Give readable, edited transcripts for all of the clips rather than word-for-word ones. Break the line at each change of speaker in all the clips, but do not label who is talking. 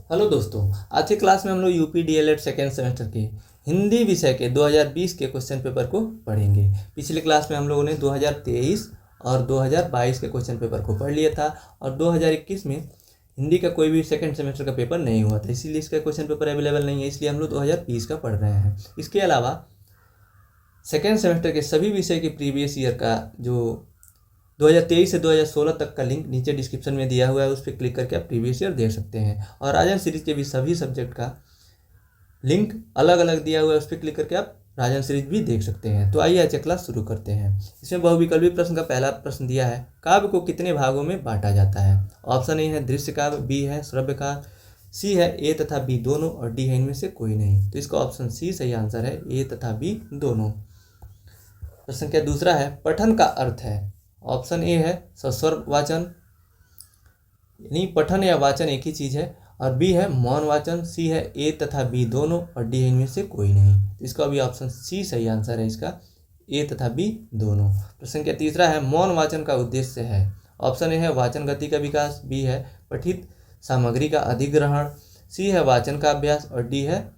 Hello दोस्तों, आज की क्लास में हम लोग यूपी डीएलएड सेकेंड सेमेस्टर के हिंदी विषय के 2020 के क्वेश्चन पेपर को पढ़ेंगे। पिछले क्लास में हम लोगों ने 2023 और 2022 के क्वेश्चन पेपर को पढ़ लिया था और 2021 में हिंदी का कोई भी सेकेंड सेमेस्टर का पेपर नहीं हुआ था, इसीलिए इसका क्वेश्चन पेपर अवेलेबल नहीं है, इसलिए हम लोग 2020 का पढ़ रहे हैं। इसके अलावा सेकेंड सेमेस्टर के सभी विषय के प्रीवियस ईयर का जो 2023 से 2016 तक का लिंक नीचे डिस्क्रिप्शन में दिया हुआ है, उस पर क्लिक करके आप प्रीवियस ईयर देख सकते हैं। और राजन सीरीज के भी सभी सब्जेक्ट का लिंक अलग अलग दिया हुआ है, उस पर क्लिक करके आप राजन सीरीज भी देख सकते हैं। तो आइए आज की क्लास शुरू करते हैं। इसमें बहुविकल्पी प्रश्न का पहला प्रश्न दिया है, काव्य को कितने भागों में बांटा जाता है। ऑप्शन ए है दृश्य काव्य, बी है श्रव्य काव्य, सी है ए तथा बी दोनों और डी है इनमें से कोई नहीं। तो इसका ऑप्शन सी सही आंसर है, ए तथा बी दोनों। प्रश्न क्या दूसरा है, पठन का अर्थ है। ऑप्शन ए है सस्वर वाचन, यानी पठन या वाचन एक ही चीज़ है, और बी है मौन वाचन, सी है ए तथा बी दोनों और डी है इनमें से कोई नहीं। तो इसका भी ऑप्शन सी सही आंसर है, इसका ए तथा बी दोनों। प्रश्न क्या तीसरा है, मौन वाचन का उद्देश्य है। ऑप्शन ए है वाचन गति का विकास, बी है पठित सामग्री का अधिग्रहण, सी है वाचन का अभ्यास और डी है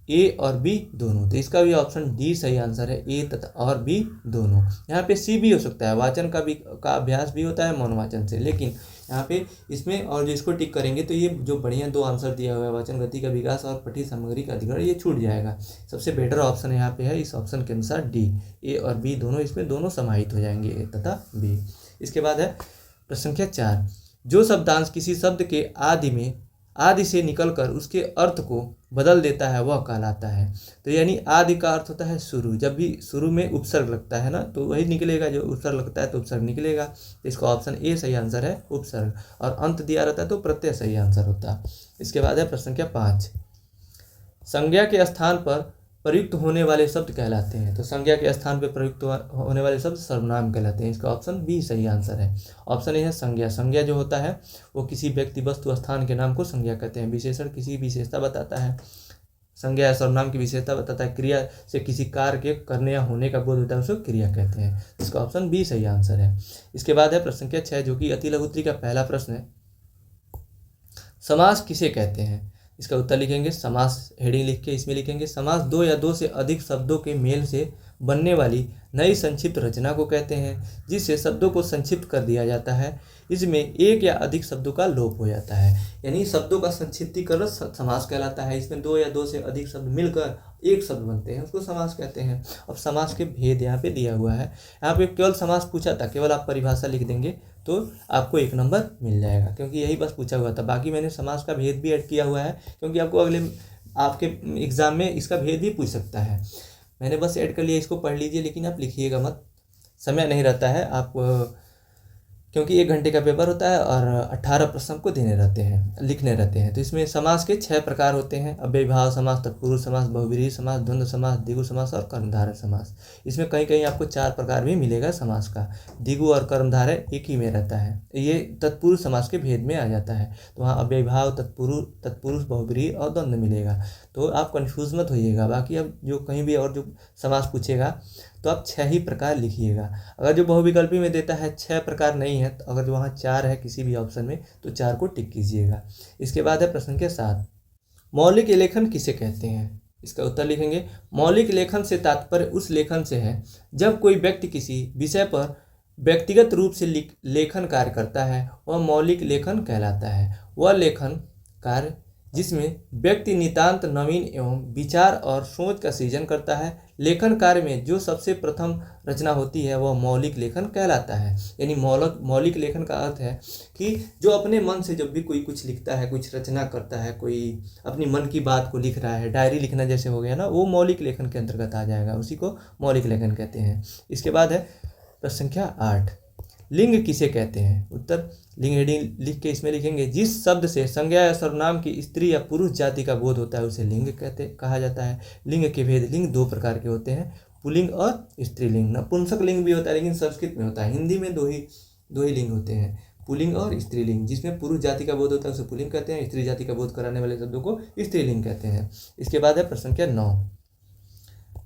ए और बी दोनों। तो इसका भी ऑप्शन डी सही आंसर है, ए तथा और बी दोनों। यहाँ पे सी भी हो सकता है, वाचन का अभ्यास भी होता है मौन वाचन से, लेकिन यहाँ पे इसमें और जो इसको टिक करेंगे तो ये जो बढ़िया दो आंसर दिया हुआ है वाचन गति का विकास और पठित सामग्री का अधिग्रहण, ये छूट जाएगा। सबसे बेटर ऑप्शन यहाँ पे है, इस ऑप्शन के अनुसार डी, ए और बी दोनों, इसमें दोनों समाहित हो जाएंगे, ए तथा बी। इसके बाद है प्रश्न संख्या 4, जो शब्दांश किसी शब्द के आदि से निकलकर उसके अर्थ को बदल देता है वह कहलाता है। तो यानी आदि का अर्थ होता है शुरू, जब भी शुरू में उपसर्ग लगता है ना तो वही निकलेगा, जो उपसर्ग लगता है तो उपसर्ग निकलेगा। तो इसका ऑप्शन ए सही आंसर है, उपसर्ग, और अंत दिया रहता है तो प्रत्यय सही आंसर होता है। इसके बाद है प्रश्न संख्या 5, संज्ञा के स्थान पर प्रयुक्त होने वाले शब्द कहलाते हैं। तो संज्ञा के स्थान पर प्रयुक्त होने वाले शब्द सर्वनाम कहलाते हैं, इसका ऑप्शन बी सही आंसर है। ऑप्शन ए है संज्ञा, संज्ञा जो होता है वो किसी व्यक्ति वस्तु स्थान के नाम को संज्ञा कहते हैं। विशेषण किसी विशेषता बताता है, संज्ञा सर्वनाम की विशेषता बताता है, क्रिया से किसी कार्य के करने या होने का बोध होता है उसको क्रिया कहते हैं। इसका ऑप्शन बी सही आंसर है। इसके बाद है प्रश्न संख्या 6, जो कि अति लघु उत्तरी का पहला प्रश्न है, समास किसे कहते हैं। इसका उत्तर लिखेंगे, समास हेडिंग लिख के इसमें लिखेंगे, समास दो या दो से अधिक शब्दों के मेल से बनने वाली नई संक्षिप्त रचना को कहते हैं, जिससे शब्दों को संक्षिप्त कर दिया जाता है। इसमें एक या अधिक शब्दों का लोप हो जाता है, यानी शब्दों का संक्षिप्तीकरण समास कहलाता है। इसमें दो या दो से अधिक शब्द मिलकर एक शब्द बनते हैं, उसको समास कहते हैं। अब समास के भेद यहाँ पे दिया हुआ है, यहाँ पे केवल समास पूछा था, केवल आप परिभाषा लिख देंगे तो आपको 1 नंबर मिल जाएगा, क्योंकि यही बस पूछा हुआ था। बाकी मैंने समास का भेद भी ऐड किया हुआ है, क्योंकि आपको अगले आपके एग्जाम में इसका भेद भी पूछ सकता है। मैंने बस ऐड कर लिया, इसको पढ़ लीजिए, लेकिन आप लिखिएगा मत, समय नहीं रहता है आप, क्योंकि 1 घंटे का पेपर होता है और 18 प्रश्न आपको लिखने रहते हैं। तो इसमें समास के 6 प्रकार होते हैं, अव्ययीभाव समास, तत्पुरुष समास, बहुव्रीहि समास, द्वंद्व समास, द्विगु समास और कर्मधारय समास। इसमें कहीं कहीं आपको 4 प्रकार भी मिलेगा समास का, द्विगु और कर्मधारय एक ही में रहता है, ये तत्पुरुष समास के भेद में आ जाता है। तो वहाँ अव्ययीभाव, तत्पुरुष, बहुव्रीहि और द्वंद्व मिलेगा, तो आप कन्फ्यूज मत होइएगा। बाकी अब जो कहीं भी और जो समास पूछेगा तो आप 6 ही प्रकार लिखिएगा। अगर जो बहुविकल्पी में देता है 6 प्रकार नहीं है, तो अगर जो वहाँ 4 है किसी भी ऑप्शन में तो 4 को टिक कीजिएगा। इसके बाद है प्रश्न के 7, मौलिक लेखन किसे कहते हैं। इसका उत्तर लिखेंगे, मौलिक लेखन से तात्पर्य उस लेखन से है जब कोई व्यक्ति किसी विषय पर व्यक्तिगत रूप से लेखन कार्य करता है, वह मौलिक लेखन कहलाता है। वह लेखन कार्य जिसमें व्यक्ति नितांत नवीन एवं विचार और सोच का सृजन करता है। लेखन कार्य में जो सबसे प्रथम रचना होती है वह मौलिक लेखन कहलाता है। यानी मौलिक लेखन का अर्थ है कि जो अपने मन से जब भी कोई कुछ लिखता है, कुछ रचना करता है, कोई अपनी मन की बात को लिख रहा है, डायरी लिखना जैसे हो गया ना, वो मौलिक लेखन के अंतर्गत आ जाएगा, उसी को मौलिक लेखन कहते हैं। इसके बाद है प्रश्न संख्या 8, लिंग किसे कहते हैं। उत्तर लिंग हेडिंग लिख के इसमें लिखेंगे, जिस शब्द से संज्ञा या सर्वनाम की स्त्री या पुरुष जाति का बोध होता है उसे लिंग कहा जाता है। लिंग के भेद, लिंग 2 प्रकार के होते हैं, पुल्लिंग और स्त्रीलिंग। नपुंसक लिंग भी होता है, लेकिन संस्कृत में होता है, हिंदी में दो ही लिंग होते हैं, पुल्लिंग और स्त्रीलिंग। जिसमें पुरुष जाति का बोध होता है उसे पुल्लिंग कहते हैं, स्त्री जाति का बोध कराने वाले शब्दों को स्त्रीलिंग कहते हैं। इसके बाद है प्रश्न संख्या 9,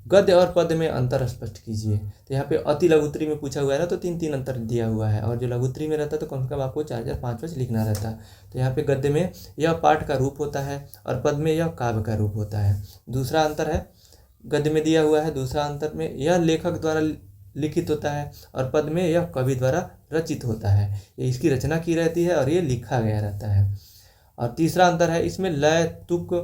गद्य और पद्य में अंतर स्पष्ट कीजिए। तो यहाँ पे अति लघुत्री में पूछा हुआ है ना, तो 3-3 अंतर दिया हुआ है, और जो लघुत्री में रहता है तो कम से कम आपको 4-4 5-5 लिखना रहता है। तो यहाँ पे गद्य में यह पाठ का रूप होता है और पद्य में यह काव्य का रूप होता है। दूसरा अंतर है, गद्य में दिया हुआ है, दूसरा अंतर में यह लेखक द्वारा लिखित होता है और पद्य में यह कवि द्वारा रचित होता है। ये इसकी रचना की रहती है और ये लिखा गया रहता है। और तीसरा अंतर है, इसमें लय तुक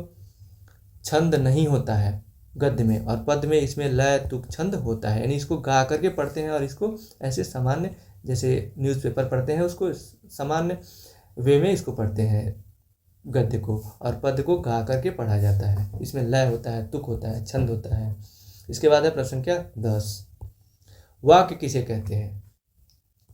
छंद नहीं होता है गद्य में, और पद्य में इसमें लय तुक छंद होता है। यानी इसको गा करके पढ़ते हैं और इसको ऐसे सामान्य, जैसे न्यूज़पेपर पढ़ते हैं उसको सामान्य वे में इसको पढ़ते हैं गद्य को, और पद्य को गा करके पढ़ा जाता है। इसमें लय होता है, तुक होता है, छंद होता है। इसके बाद है प्रश्न संख्या 10, वाक्य किसे कहते हैं?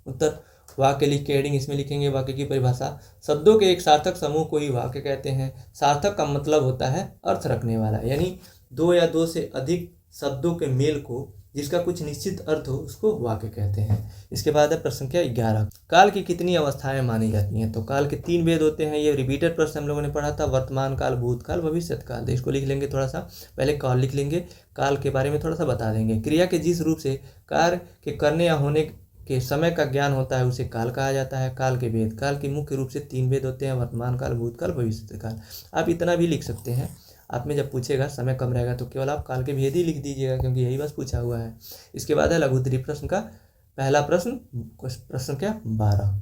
उत्तर, वाक्य लिख के हेडिंग इसमें लिखेंगे। वाक्य की परिभाषा, शब्दों के एक सार्थक समूह को ही वाक्य कहते हैं। सार्थक का मतलब होता है अर्थ रखने वाला, यानी 2 या 2 से अधिक शब्दों के मेल को जिसका कुछ निश्चित अर्थ हो उसको वाक्य कहते हैं। इसके बाद है प्रश्न संख्या 11, काल की कितनी अवस्थाएं मानी जाती हैं? तो काल के 3 भेद होते हैं। ये रिपीटेड प्रश्न हम लोगों ने पढ़ा था, वर्तमान काल, भूतकाल, भविष्यत काल। तो इसको लिख लेंगे, थोड़ा सा पहले काल लिख लेंगे, काल के बारे में थोड़ा सा बता देंगे। क्रिया के जिस रूप से कार्य के करने या होने के समय का ज्ञान होता है उसे काल कहा जाता है। काल के भेद, काल के मुख्य रूप से 3 भेद होते हैं, वर्तमान काल, भूतकाल, भविष्यत काल। आप इतना भी लिख सकते हैं, आप में जब पूछेगा समय कम रहेगा तो केवल आप काल के भेद ही लिख दीजिएगा, क्योंकि यही बस पूछा हुआ है। इसके बाद है लघुत्तरी प्रश्न का पहला प्रश्न, प्रश्न क्या 12,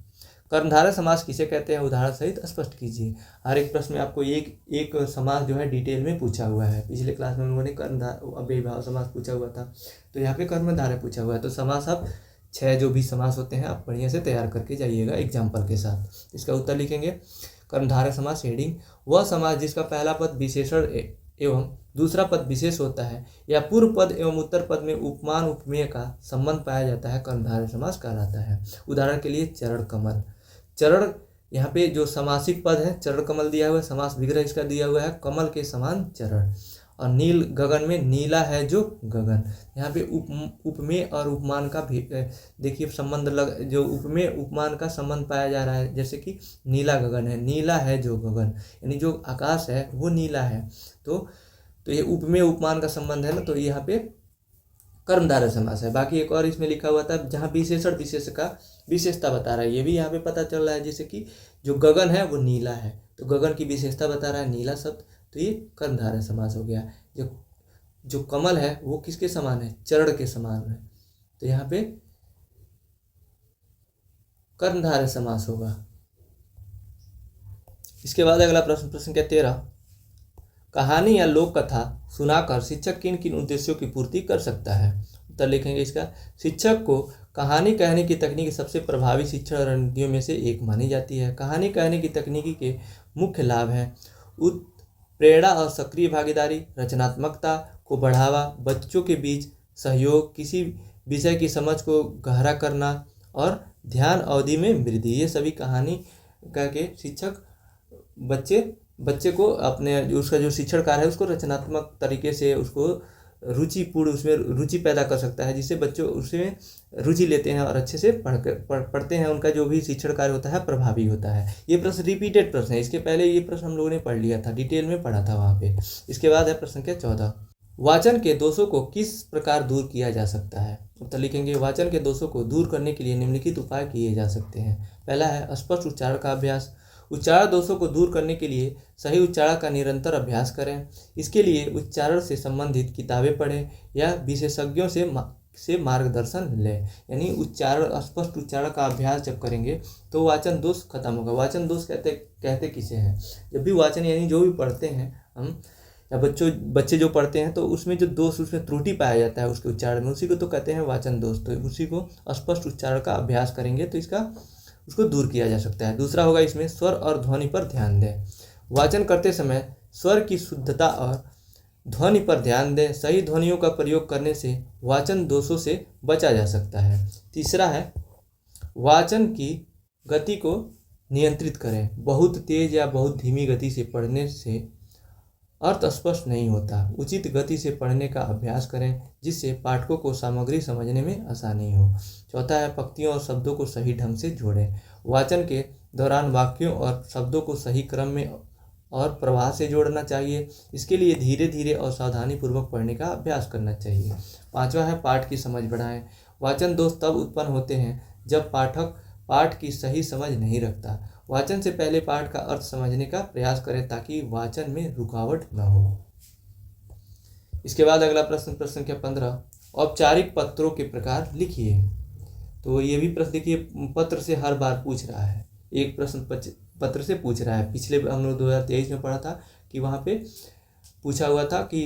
कर्मधारय समास किसे कहते हैं? उदाहरण सहित स्पष्ट कीजिए। हर एक प्रश्न में आपको एक समास जो है डिटेल में पूछा हुआ है। पिछले क्लास में उन्होंने अव्ययीभाव समास पूछा हुआ था, तो यहाँ पे कर्मधारय पूछा हुआ है। तो समास आप 6 जो भी समास होते हैं आप बढ़िया से तैयार करके जाइएगा एग्जाम्पल के साथ। इसका उत्तर लिखेंगे। कर्मधारय समास हेडिंग, वह समास जिसका पहला पद विशेषण एवं दूसरा पद विशेष होता है या पूर्व पद एवं उत्तर पद में उपमान उपमेय का संबंध पाया जाता है, कर्मधारय समास कहलाता है। उदाहरण के लिए चरण कमल। चरण, यहाँ पे जो समासिक पद है चरण कमल दिया हुआ है, समास विग्रह इसका दिया हुआ है कमल के समान चरण। और नील गगन में नीला है जो गगन, यहाँ पे उपमेय और उपमान का भी देखिए संबंध जो उपमेय उपमान का संबंध पाया जा रहा है। जैसे कि नीला गगन है, नीला है जो गगन, यानी जो आकाश है वो नीला है। तो ये उपमेय उपमान का संबंध है ना, तो यहाँ पे कर्मधारय समास है। बाकी एक और इसमें लिखा हुआ था जहाँ विशेषण विशेष का विशेषता बता रहा है, ये भी यहाँ पे पता चल रहा है। जैसे कि जो गगन है वो नीला है, तो गगन की विशेषता बता रहा है नीला शब्द, तो ये कर्मधारय समास हो गया। जो कमल है वो किसके समान है? चरण के समान है, तो यहाँ पे कर्मधारय समास होगा। इसके बाद अगला प्रश्न, प्रश्न क्या 13, कहानी या लोक कथा सुनाकर शिक्षक किन किन उद्देश्यों की पूर्ति कर सकता है? उत्तर लिखेंगे इसका, शिक्षक को कहानी कहने की तकनीक सबसे प्रभावी शिक्षण रणनीतियों में से एक मानी जाती है। कहानी कहने की तकनीकी के मुख्य लाभ हैं प्रेरणा और सक्रिय भागीदारी, रचनात्मकता को बढ़ावा, बच्चों के बीच सहयोग, किसी विषय की समझ को गहरा करना और ध्यान अवधि में वृद्धि। ये सभी कहानी कह के शिक्षक बच्चे को अपने उसका जो शिक्षण कार्य है उसको रचनात्मक तरीके से उसको रुचिपूर्ण उसमें रुचि पैदा कर सकता है, जिससे बच्चों उसमें रुचि लेते हैं और अच्छे से पढ़ते हैं। उनका जो भी शिक्षण कार्य होता है प्रभावी होता है। ये प्रश्न रिपीटेड प्रश्न है, इसके पहले ये प्रश्न हम लोगों ने पढ़ लिया था, डिटेल में पढ़ा था वहाँ पे। इसके बाद है प्रश्न संख्या 14, वाचन के दोषों को किस प्रकार दूर किया जा सकता है? उत्तर लिखेंगे, वाचन के दोषों को दूर करने के लिए निम्नलिखित उपाय किए जा सकते हैं। पहला है स्पष्ट उच्चारण का अभ्यास। उच्चारण दोषों को दूर करने के लिए सही उच्चारण का निरंतर अभ्यास करें। इसके लिए उच्चारण से संबंधित किताबें पढ़ें या विशेषज्ञों से मार्गदर्शन लें। यानी उच्चारण, स्पष्ट उच्चारण का अभ्यास जब करेंगे तो वाचन दोष खत्म होगा। वाचन दोष कहते किसे हैं? जब भी वाचन यानी जो भी पढ़ते हैं हम या बच्चे जो पढ़ते हैं तो उसमें जो दोष, उसमें त्रुटि पाया जाता है उसके उच्चारण में, उसी को तो कहते हैं वाचन दोष। तो उसी को स्पष्ट उच्चारण का अभ्यास करेंगे तो उसको दूर किया जा सकता है। दूसरा होगा इसमें स्वर और ध्वनि पर ध्यान दें। वाचन करते समय स्वर की शुद्धता और ध्वनि पर ध्यान दें। सही ध्वनियों का प्रयोग करने से वाचन दोषों से बचा जा सकता है। तीसरा है वाचन की गति को नियंत्रित करें। बहुत तेज या बहुत धीमी गति से पढ़ने से अर्थ स्पष्ट नहीं होता। उचित गति से पढ़ने का अभ्यास करें जिससे पाठकों को सामग्री समझने में आसानी हो। चौथा है पंक्तियों और शब्दों को सही ढंग से जोड़ें। वाचन के दौरान वाक्यों और शब्दों को सही क्रम में और प्रवाह से जोड़ना चाहिए। इसके लिए धीरे धीरे और सावधानीपूर्वक पढ़ने का अभ्यास करना चाहिए। 5वां है पाठ की समझ बढ़ाएं। वाचन दोष तब उत्पन्न होते हैं जब पाठक पाठ की सही समझ नहीं रखता। वाचन से पहले पाठ का अर्थ समझने का प्रयास करें ताकि वाचन में रुकावट न हो। इसके बाद अगला प्रश्न संख्या 15, औपचारिक पत्रों के प्रकार लिखिए। तो ये भी प्रश्न देखिए पत्र से हर बार पूछ रहा है, एक प्रश्न पत्र से पूछ रहा है। पिछले हम लोग 2023 में पढ़ा था कि वहाँ पे पूछा हुआ था कि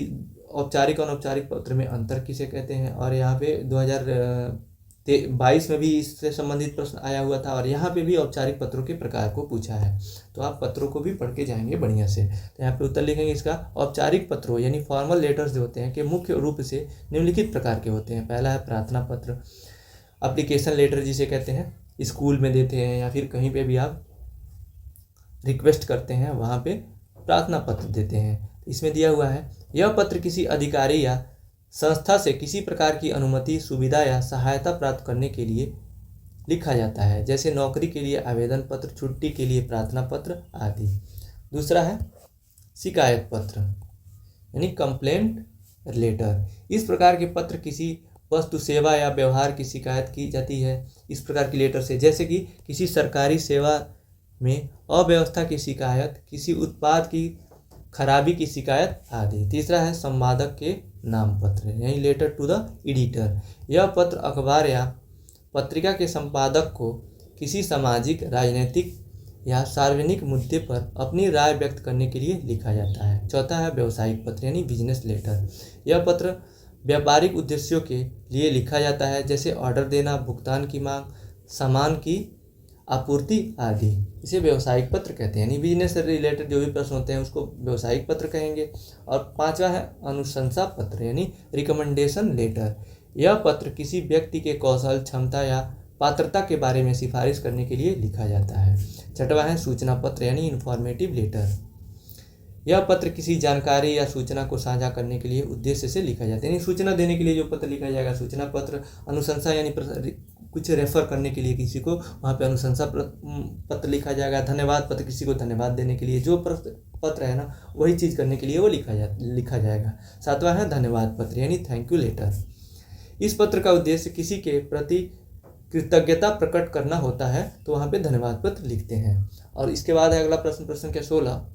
औपचारिक और अनौपचारिक पत्र में अंतर किसे कहते हैं, और यहाँ पे 2022 में भी इससे संबंधित प्रश्न आया हुआ था, और यहाँ पे भी औपचारिक पत्रों के प्रकार को पूछा है। तो आप पत्रों को भी पढ़ के जाएंगे बढ़िया से। तो यहाँ पे उत्तर लिखेंगे इसका, औपचारिक पत्रों यानी फॉर्मल लेटर्स जो होते हैं कि मुख्य रूप से निम्नलिखित प्रकार के होते हैं। पहला है प्रार्थना पत्र, एप्लीकेशन लेटर जिसे कहते हैं, स्कूल में देते हैं या फिर कहीं पे भी आप रिक्वेस्ट करते हैं वहाँ पे प्रार्थना पत्र देते हैं। इसमें दिया हुआ है, यह पत्र किसी अधिकारी या संस्था से किसी प्रकार की अनुमति, सुविधा या सहायता प्राप्त करने के लिए लिखा जाता है, जैसे नौकरी के लिए आवेदन पत्र, छुट्टी के लिए प्रार्थना पत्र आदि। दूसरा है शिकायत पत्र यानी कंप्लेंट लेटर। इस प्रकार के पत्र किसी वस्तु, सेवा या व्यवहार की शिकायत की जाती है इस प्रकार की लेटर से, जैसे कि किसी सरकारी सेवा में अव्यवस्था की शिकायत, किसी उत्पाद की खराबी की शिकायत आदि। तीसरा है संपादक के नाम पत्र यानी लेटर टू द एडिटर। यह पत्र अखबार या पत्रिका के संपादक को किसी सामाजिक, राजनीतिक या सार्वजनिक मुद्दे पर अपनी राय व्यक्त करने के लिए लिखा जाता है। चौथा है व्यावसायिक पत्र यानी बिजनेस लेटर। यह पत्र व्यापारिक उद्देश्यों के लिए लिखा जाता है, जैसे ऑर्डर देना, भुगतान की मांग, सामान की आपूर्ति आदि। इसे व्यावसायिक पत्र कहते हैं, यानी बिजनेस से रिलेटेड जो भी प्रश्न होते हैं उसको व्यावसायिक पत्र कहेंगे। और पांचवा है अनुशंसा पत्र यानी रिकमेंडेशन लेटर। यह पत्र किसी व्यक्ति के कौशल, क्षमता या पात्रता के बारे में सिफारिश करने के लिए लिखा जाता है। छठवा है सूचना पत्र यानी इन्फॉर्मेटिव लेटर। यह पत्र किसी जानकारी या सूचना को साझा करने के लिए उद्देश्य से लिखा जाता है, यानी सूचना देने के लिए जो पत्र लिखा जाएगा सूचना पत्र। अनुशंसा यानी कुछ रेफर करने के लिए किसी को, वहाँ पे अनुशंसा पत्र लिखा जाएगा। धन्यवाद पत्र किसी को धन्यवाद देने के लिए, जो पत्र है ना वही चीज़ करने के लिए वो लिखा जाएगा। सातवां है धन्यवाद पत्र यानी थैंक यू लेटर। इस पत्र का उद्देश्य किसी के प्रति कृतज्ञता प्रकट करना होता है, तो वहाँ पे धन्यवाद पत्र लिखते हैं। और इसके बाद है अगला प्रश्न संख्या 16,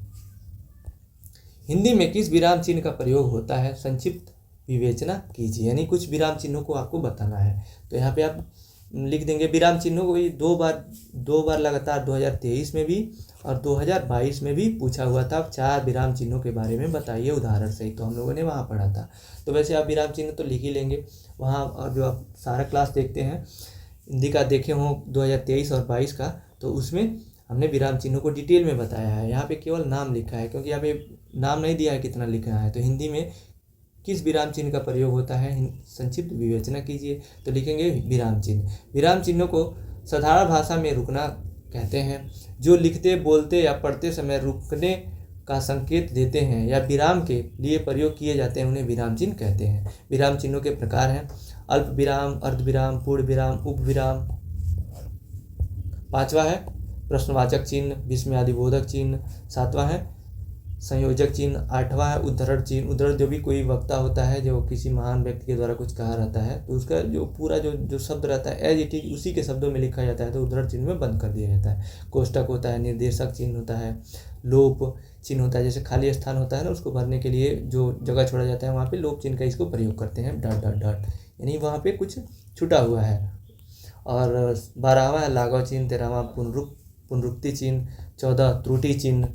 हिंदी में किस विराम चिन्ह का प्रयोग होता है, संक्षिप्त विवेचना कीजिए। यानी कुछ विराम चिन्हों को आपको बताना है। तो यहाँ पे आप लिख देंगे विराम चिन्हों को ये दो बार लगातार 2023 में भी और 2022 में भी पूछा हुआ था। 4 विराम चिन्हों के बारे में बताइए उदाहरण सहित, तो हम लोगों ने वहाँ पढ़ा था। तो वैसे आप विराम चिन्ह तो लिख ही लेंगे वहाँ, और जो आप सारा क्लास देखते हैं हिंदी का देखे हों 2023 और 22 का, तो उसमें हमने विराम चिन्हों को डिटेल में बताया है। यहाँ पे केवल नाम लिखा है क्योंकि यहाँ पे नाम नहीं दिया है कितना लिखना है। तो हिंदी में किस विराम चिन्ह का प्रयोग होता है, संक्षिप्त विवेचना कीजिए। तो लिखेंगे विराम चिन्ह। विराम चिन्हों को साधारण भाषा में रुकना कहते हैं, जो लिखते, बोलते या पढ़ते समय रुकने का संकेत देते हैं या विराम के लिए प्रयोग किए जाते हैं, उन्हें विराम चिन्ह कहते हैं। विराम चिन्हों के प्रकार हैं अल्प विराम, अर्धविराम, पूर्ण विराम, उपविराम। पांचवा है प्रश्नवाचक चिन्ह, विस्मयादिबोधक चिन्ह। सातवां है संयोजक चिन्ह। आठवां है उद्धरण चिन्ह। उद्धरण जो भी कोई वक्ता होता है जो किसी महान व्यक्ति के द्वारा कुछ कहा रहता है, तो उसका जो पूरा जो शब्द रहता है एज इट इज उसी के शब्दों में लिखा जाता है, तो उद्धरण चिन्ह में बंद कर दिया जाता है। कोष्टक होता है, निर्देशक चिन्ह होता है, लोप चिन्ह होता है, जैसे खाली स्थान होता है ना उसको भरने के लिए जो जगह छोड़ा जाता है वहाँ पे लोप चिन्ह का इसको प्रयोग करते हैं। डॉट डॉट डॉट यानी वहाँ पे कुछ छुटा हुआ है। और 12वां है लाघव चिन्ह। 13वां पुनरुक्ति चिन्ह। 14 त्रुटि चिन्ह।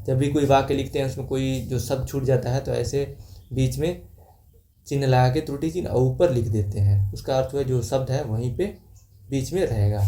जब भी कोई वाक्य लिखते हैं उसमें कोई जो शब्द छूट जाता है तो ऐसे बीच में चिन्ह लगा के त्रुटि चिन्ह और ऊपर लिख देते हैं, उसका अर्थ हुआ जो शब्द है वहीं पे बीच में रहेगा।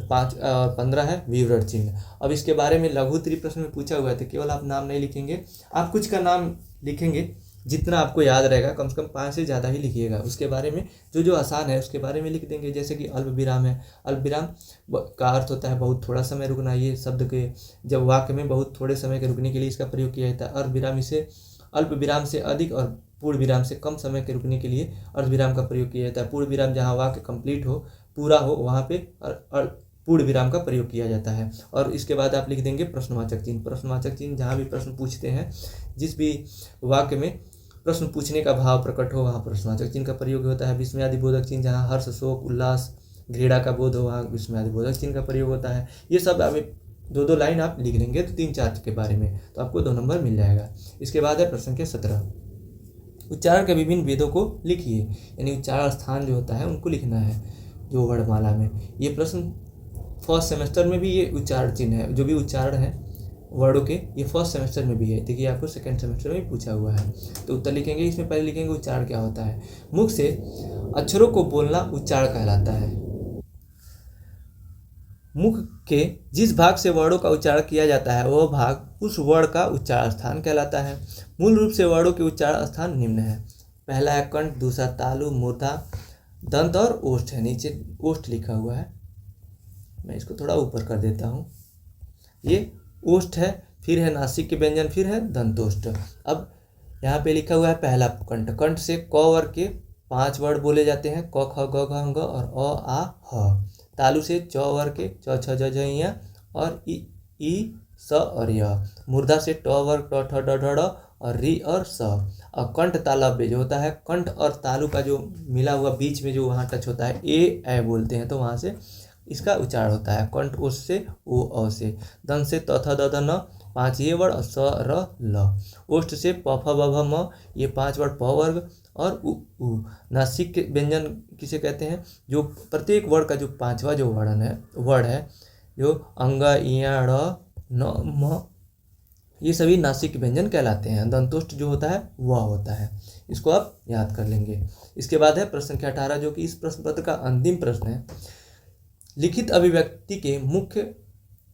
15 है विवरण चिन्ह। अब इसके बारे में लघु उत्तरीय प्रश्न में पूछा हुआ है, तो केवल आप नाम नहीं लिखेंगे, आप कुछ का नाम लिखेंगे जितना आपको याद रहेगा, कम से कम 5 से ज़्यादा ही लिखिएगा। उसके बारे में जो आसान है उसके बारे में लिख देंगे, जैसे कि अल्प विराम है। अल्प विराम का अर्थ होता है बहुत थोड़ा समय रुकना। ये शब्द के जब वाक्य में बहुत थोड़े समय के रुकने के लिए इसका प्रयोग किया जाता है। अर्ध विराम इसे अल्प विराम से अधिक और पूर्ण विराम से कम समय के रुकने के लिए अर्ध विराम का प्रयोग किया जाता है। पूर्ण विराम जहाँ वाक्य कंप्लीट हो, पूरा हो, वहाँ पे पूर्ण विराम का प्रयोग किया जाता है। और इसके बाद आप लिख देंगे प्रश्नवाचक चिन्ह। प्रश्नवाचक चिन्ह जहाँ भी प्रश्न पूछते हैं, जिस भी वाक्य में प्रश्न पूछने का भाव प्रकट हो वहाँ प्रश्नवाचक चिन्ह का प्रयोग होता है। विस्मयादिबोधक चिन्ह जहाँ हर्ष, शोक, उल्लास, घृणा का बोध हो वहाँ विस्मयादिबोधक चिन्ह का प्रयोग होता है। ये सब आप 2-2 लाइन आप लिख लेंगे तो 3-4 के बारे में, तो आपको 2 नंबर मिल जाएगा। इसके बाद है प्रश्न संख्या 17, उच्चारण के विभिन्न वेदों को लिखिए। यानी उच्चारण स्थान जो होता है उनको लिखना है जो वर्णमाला में। ये प्रश्न फर्स्ट सेमेस्टर में भी ये उच्चारण चिन्ह है, जो भी उच्चारण है वर्डों के, ये फर्स्ट सेमेस्टर में भी है। देखिए आपको सेकंड सेमेस्टर में भी पूछा हुआ है। तो उत्तर लिखेंगे, इसमें पहले लिखेंगे उच्चारण क्या होता है। मुख से अक्षरों को बोलना उच्चारण कहलाता है। मुख के जिस भाग से वर्णों का उच्चारण किया जाता है वह भाग उस वर्ण का उच्चारण स्थान कहलाता है। मूल रूप से वर्णों के उच्चारण स्थान निम्न है। पहला है कंठ, दूसरा तालु, मूर्धा, दंत और ओष्ठ है। नीचे ओष्ठ लिखा हुआ है, मैं इसको थोड़ा ऊपर कर देता हूँ। ये ओष्ठ है, फिर है नासिक के व्यंजन, फिर है दंतोष्ठ। अब यहाँ पे लिखा हुआ है पहला कंठ। कंठ से क वर्ग के 5 वर्ण बोले जाते हैं, क, ख, ग, घ, अंग और अ, आ, ह। तालु से च वर्ग के च, छ, ज, झ, ञ और ई, स और य। मूर्धा से ट वर्ग ट, ठ, ड, ढ, ढ और री और स। और कंठ तालव्य जो होता है, कंठ और तालु का जो मिला हुआ बीच में जो वहाँ टच होता है, ए बोलते हैं, तो वहाँ से इसका उच्चारण होता है। कंठ उस से ओ अ से। दंत से त, थ, द, ध, न 5 ये वर्ण, स, र, ल। ओष्ठ से प, फ, ब, भ, म ये 5 वर्ण प वर्ग और उ। नासिक के व्यंजन किसे कहते हैं, जो प्रत्येक वर्ण का जो 5वां जो वर्ण है जो अंग, इ, ड़, न, म, ये सभी नासिक व्यंजन कहलाते हैं। दंतोष्ठ जो होता है वह होता है। इसको आप याद कर लेंगे। इसके बाद है प्रश्न संख्या 18, जो कि इस प्रश्न पत्र का अंतिम प्रश्न है। लिखित अभिव्यक्ति के मुख्य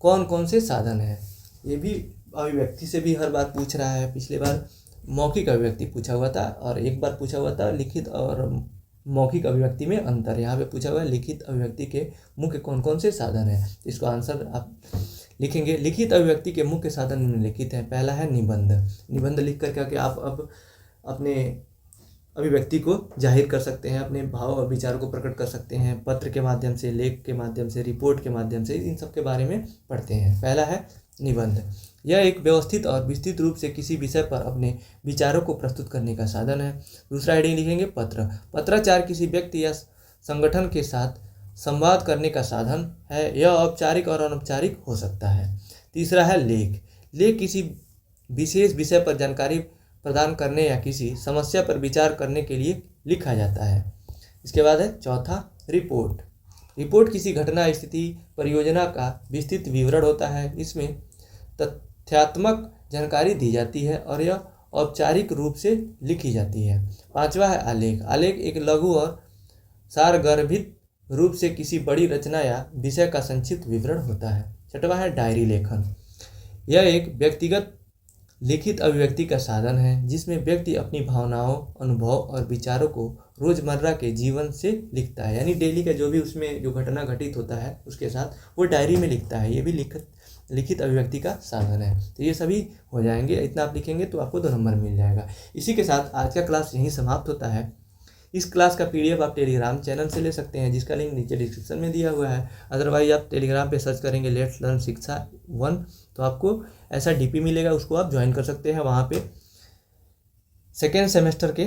कौन कौन से साधन हैं। ये भी अभिव्यक्ति से भी हर बार पूछ रहा है। पिछले बार मौखिक अभिव्यक्ति पूछा हुआ था और एक बार पूछा हुआ था लिखित और मौखिक अभिव्यक्ति में अंतर। यहाँ पे पूछा हुआ है लिखित अभिव्यक्ति के मुख्य कौन कौन से साधन हैं। इसको आंसर आप लिखेंगे। लिखित अभिव्यक्ति के मुख्य साधन निम्नलिखित हैं। पहला है निबंध। निबंध लिख कर क्या आप अब अपने अभिव्यक्ति को जाहिर कर सकते हैं, अपने भाव और विचारों को प्रकट कर सकते हैं। पत्र के माध्यम से, लेख के माध्यम से, रिपोर्ट के माध्यम से, इन सब के बारे में पढ़ते हैं। पहला है निबंध। यह एक व्यवस्थित और विस्तृत रूप से किसी विषय पर अपने विचारों को प्रस्तुत करने का साधन है। दूसरा हेडिंग लिखेंगे पत्र। पत्राचार किसी व्यक्ति या संगठन के साथ संवाद करने का साधन है। यह औपचारिक और अनौपचारिक हो सकता है। तीसरा है लेख। लेख किसी विशेष विषय पर जानकारी प्रदान करने या किसी समस्या पर विचार करने के लिए लिखा जाता है। इसके बाद है चौथा रिपोर्ट। रिपोर्ट किसी घटना, स्थिति, परियोजना का विस्तृत विवरण होता है। इसमें तथ्यात्मक जानकारी दी जाती है और यह औपचारिक रूप से लिखी जाती है। पांचवा है आलेख। आलेख एक लघु और सारगर्भित रूप से किसी बड़ी रचना या विषय का संक्षिप्त विवरण होता है। छठवां है डायरी लेखन। यह एक व्यक्तिगत लिखित अभिव्यक्ति का साधन है जिसमें व्यक्ति अपनी भावनाओं, अनुभव और विचारों को रोजमर्रा के जीवन से लिखता है। यानी डेली का जो भी उसमें जो घटना घटित होता है उसके साथ वो डायरी में लिखता है। ये भी लिखित अभिव्यक्ति का साधन है। तो ये सभी हो जाएंगे। इतना आप लिखेंगे तो आपको 2 नंबर मिल जाएगा। इसी के साथ आज का क्लास यहीं समाप्त होता है। इस क्लास का PDF आप टेलीग्राम चैनल से ले सकते हैं, जिसका लिंक नीचे डिस्क्रिप्शन में दिया हुआ है। अदरवाइज आप टेलीग्राम पे सर्च करेंगे लेट्स लर्न शिक्षा 1, तो आपको ऐसा DP मिलेगा, उसको आप ज्वाइन कर सकते हैं। वहाँ पे सेकेंड सेमेस्टर के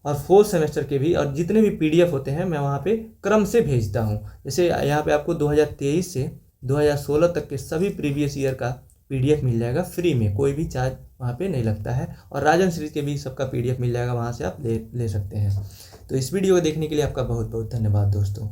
और 4th सेमेस्टर के भी और जितने भी PDF होते हैं मैं वहाँ पे क्रम से भेजता हूँ। जैसे यहाँ पे आपको 2023 से 2016 तक के सभी प्रीवियस ईयर का PDF मिल जाएगा फ्री में, कोई भी चार्ज वहाँ पे नहीं लगता है। और राजन सीरीज के भी सबका PDF मिल जाएगा, वहाँ से आप ले सकते हैं। तो इस वीडियो को देखने के लिए आपका बहुत बहुत धन्यवाद दोस्तों।